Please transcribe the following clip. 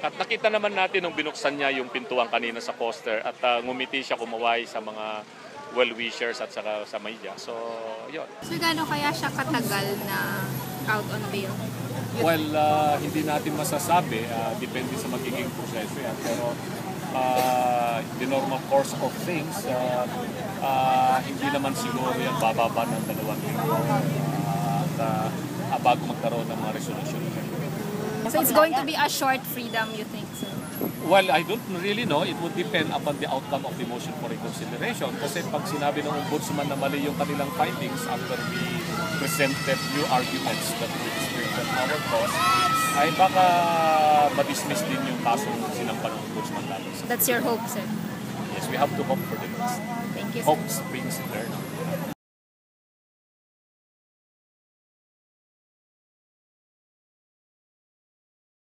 At nakita naman natin nung binuksan niya yung pintuan kanina sa poster at ngumiti siya, kumaway sa mga well-wishers at saka sa media. So, yun. So, gaano kaya siya katagal na out on bail? Well, hindi natin masasabi. Depende sa magiging proseso yan. Pero the normal course of things, hindi naman siguro yan bababa ng 2 linggo bago magkaroon ng mga resolution. So, it's going to be a short freedom, you think, sir? Well, I don't really know. It would depend upon the outcome of the motion for reconsideration. Kasi pag sinabi ng ombudsman na mali yung kanilang findings after we presented new arguments that would strengthen our cause, ay baka ma-dismiss din yung kasong sinampan ng ombudsman natin. That's your hope, sir? Yes, we have to hope for the best. Thank you, sir. Hope springs eternal.